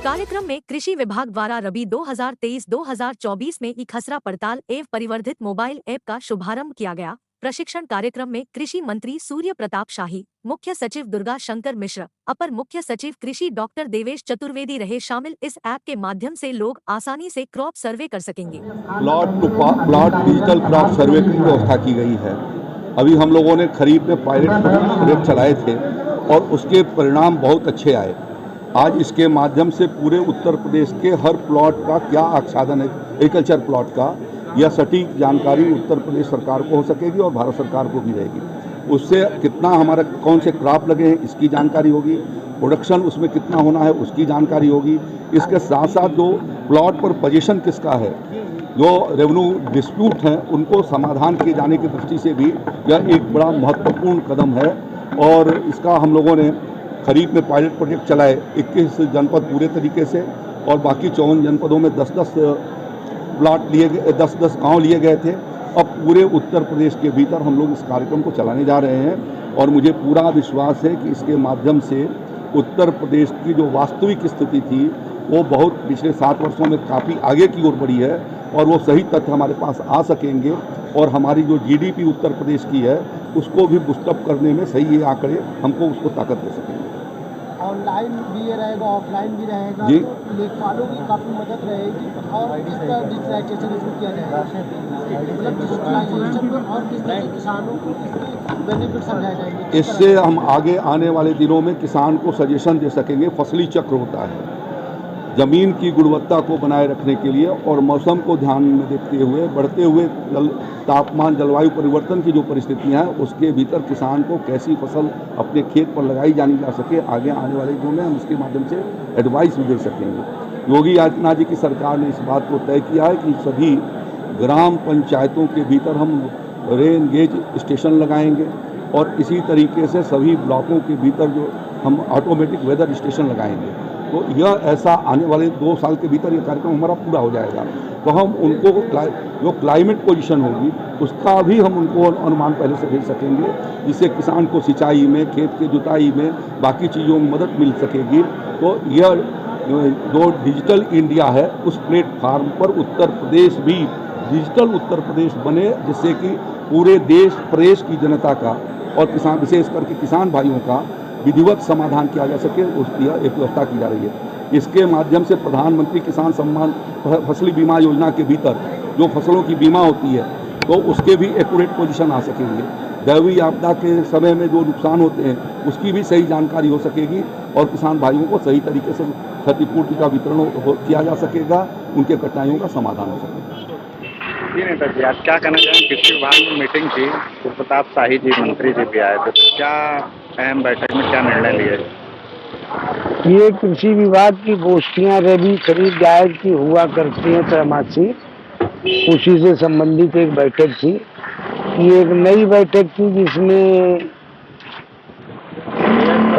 कार्यक्रम में कृषि विभाग द्वारा रबी 2023-2024 में ई खसरा पड़ताल एवं परिवर्धित मोबाइल ऐप का शुभारंभ किया गया। प्रशिक्षण कार्यक्रम में कृषि मंत्री सूर्य प्रताप शाही, मुख्य सचिव दुर्गा शंकर मिश्र, अपर मुख्य सचिव कृषि डॉक्टर देवेश चतुर्वेदी रहे शामिल। इस ऐप के माध्यम से लोग आसानी से क्रॉप सर्वे कर सकेंगे। Plot to plot digital crop survey की व्यवस्था की गई है। अभी हम लोगों ने खरीफ में पायलट प्रोजेक्ट चलाए थे और उसके परिणाम बहुत अच्छे आए। आज इसके माध्यम से पूरे उत्तर प्रदेश के हर प्लॉट का क्या आच्छादन है, एग्रीकल्चर प्लॉट का, यह सटीक जानकारी उत्तर प्रदेश सरकार को हो सकेगी और भारत सरकार को भी रहेगी। उससे कितना हमारा कौन से क्रॉप लगे हैं इसकी जानकारी होगी, प्रोडक्शन उसमें कितना होना है उसकी जानकारी होगी। इसके साथ साथ जो प्लॉट पर पोजीशन किसका है, जो रेवेन्यू डिस्प्यूट हैं उनको समाधान किए जाने की दृष्टि से भी यह एक बड़ा महत्वपूर्ण कदम है। और इसका हम लोगों ने खरीफ में पायलट प्रोजेक्ट चलाए 21 जनपद पूरे तरीके से, और बाकी 54 जनपदों में 10-10 प्लॉट लिए गए, 10-10 गाँव लिए गए थे। अब पूरे उत्तर प्रदेश के भीतर हम लोग इस कार्यक्रम को चलाने जा रहे हैं और मुझे पूरा विश्वास है कि इसके माध्यम से उत्तर प्रदेश की जो वास्तविक स्थिति थी वो बहुत पिछले 7 वर्षों में काफ़ी आगे की ओर बढ़ी है और वो सही तथ्य हमारे पास आ सकेंगे और हमारी जो जीडीपी उत्तर प्रदेश की है उसको भी बूस्टअप करने में सही ये आंकड़े हमको उसको ताकत दे सकेंगे। ऑनलाइन भी ये रहेगा, ऑफलाइन भी रहेगा, जी, तो लेखपालों की काफ़ी मदद रहेगी। और किस तरह डिजिटलाइजेशन इसमें किया जाएगा, मतलब डिजिटलाइजेशन में और किस तरह किसानों को बेनिफिट समझाए जाएंगे। इससे हम आगे आने वाले दिनों में किसान को सजेशन दे सकेंगे। फसली चक्र होता है, ज़मीन की गुणवत्ता को बनाए रखने के लिए और मौसम को ध्यान में देखते हुए बढ़ते हुए तापमान, जलवायु परिवर्तन की जो परिस्थितियां हैं उसके भीतर किसान को कैसी फसल अपने खेत पर लगाई जानी जा सके, आगे आने वाले दिनों में हम इसके माध्यम से एडवाइस भी दे सकेंगे। योगी आदित्यनाथ जी की सरकार ने इस बात को तय किया है कि सभी ग्राम पंचायतों के भीतर हम रेन गेज स्टेशन लगाएंगे और इसी तरीके से सभी ब्लॉकों के भीतर जो हम ऑटोमेटिक वेदर स्टेशन लगाएंगे। तो यह ऐसा आने वाले 2 साल के भीतर ये कार्यक्रम हमारा पूरा हो जाएगा। तो हम उनको जो क्लाइमेट पोजीशन होगी उसका भी हम उनको अनुमान पहले से भेज सकेंगे, जिससे किसान को सिंचाई में, खेत की जुताई में, बाकी चीज़ों में मदद मिल सकेगी। तो यह जो डिजिटल इंडिया है उस प्लेटफार्म पर उत्तर प्रदेश भी डिजिटल उत्तर प्रदेश बने, जिससे कि पूरे देश प्रदेश की जनता का और किसान, विशेष करके किसान भाइयों का विधिवत समाधान किया जा सके, उसकी एक व्यवस्था की जा रही है। इसके माध्यम से प्रधानमंत्री किसान सम्मान फसली बीमा योजना के भीतर जो फसलों की बीमा होती है तो उसके भी एक्यूरेट पोजीशन आ सकेंगे। दैवीय आपदा के समय में जो नुकसान होते हैं उसकी भी सही जानकारी हो सकेगी और किसान भाइयों को सही तरीके से क्षतिपूर्ति का वितरण किया जा सकेगा, उनके कठिनाइयों का समाधान हो सकेगा। जी नेता जी, आज क्या कहना चाहेंगे? कृषि विभाग में मीटिंग थी, सूर्य प्रताप शाही जी मंत्री जी भी आए थे, तो क्या अहम बैठक में क्या निर्णय लिए? ये कृषि विभाग की गोष्ठियां रबी खरीद जायज की हुआ करती हैं त्रैमासिक, उसी से संबंधित एक बैठक थी। ये एक नई बैठक थी जिसमें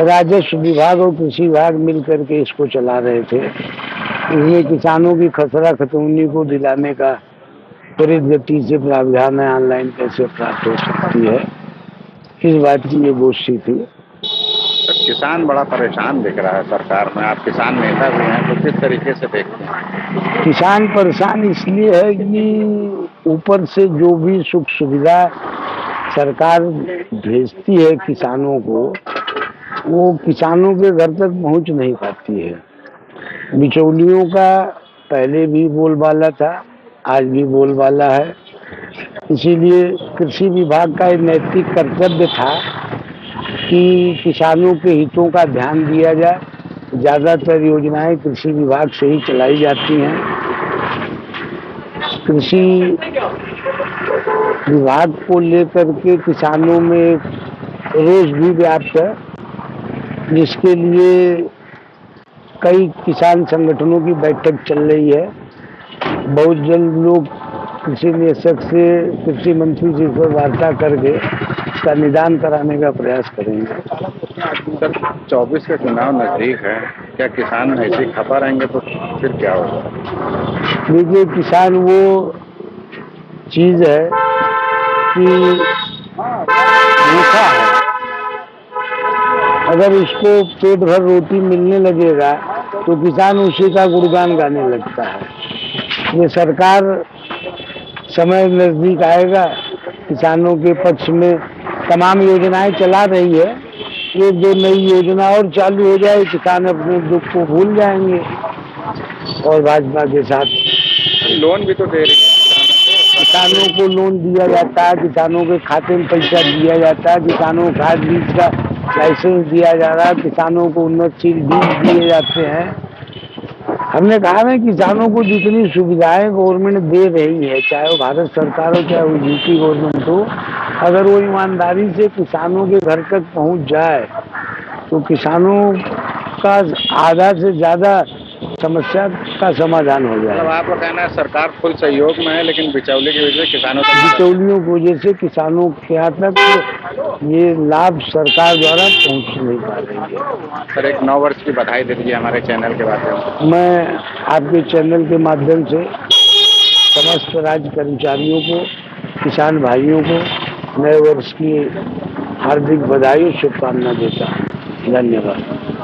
राजस्व विभाग और कृषि विभाग मिलकर के इसको चला रहे थे। इसमें किसानों की खसरा खतौनी को दिलाने का त्वरित गति से प्रावधान है, ऑनलाइन कैसे प्राप्त हो सकती है, इस बात की ये गोष्ठी थी। किसान बड़ा परेशान दिख रहा है सरकार में, आप किसान नेता भी हैं, तो किस तरीके से देखते हैं? किसान परेशान इसलिए है कि ऊपर से जो भी सुख सुविधा सरकार भेजती है किसानों को, वो किसानों के घर तक पहुंच नहीं पाती है। बिचौलियों का पहले भी बोलबाला था, आज भी बोलबाला है। इसीलिए कृषि विभाग का एक नैतिक कर्तव्य था कि किसानों के हितों का ध्यान दिया जाए। ज़्यादातर योजनाएं कृषि विभाग से ही चलाई जाती हैं। कृषि विभाग को लेकर के किसानों में रोष भी व्याप्त है, जिसके लिए कई किसान संगठनों की बैठक चल रही है। बहुत जल्द लोग कृषि निदेशक से, कृषि मंत्री जी से वार्ता करके इसका निदान कराने का प्रयास करेंगे। सर, 24 का चुनाव नजदीक है, क्या किसान ऐसे खपा रहेंगे तो फिर क्या होगा? देखिए, किसान वो चीज है कि भूखा है, अगर उसको पेट भर रोटी मिलने लगेगा तो किसान उसी का गुणगान गाने लगता है। ये सरकार समय नजदीक आएगा, किसानों के पक्ष में तमाम योजनाएं चला रही है। एक दो नई योजना और चालू हो जाए, किसान अपने दुख को भूल जाएंगे और भाजपा के साथ। लोन भी तो दे रही है किसानों को लोन दिया जाता है, किसानों के खाते में पैसा दिया जाता है, किसानों को खाद बीज का लाइसेंस दिया जा रहा है, किसानों को उन्नतशील बीज दिए जाते हैं। हमने कहा है किसानों को जितनी सुविधाएं गवर्नमेंट दे रही है, चाहे वो भारत सरकार हो चाहे वो यूपी गवर्नमेंट हो, अगर वो ईमानदारी से किसानों के घर तक पहुंच जाए तो किसानों का आधा से ज्यादा समस्या का समाधान हो जाए। मतलब आपका कहना है सरकार फुल सहयोग में है, लेकिन बिचौली की वजह से किसानों तक बिचौलियों की वजह से किसानों के यहाँ तक ये लाभ सरकार द्वारा पहुंच नहीं पा रही है। सर एक 9 वर्ष की बधाई दे दीजिए हमारे चैनल के माध्यम से। मैं आपके चैनल के माध्यम से समस्त राज्य कर्मचारियों को, किसान भाइयों को नए वर्ष की हार्दिक बधाई और शुभकामना देता हूँ। धन्यवाद।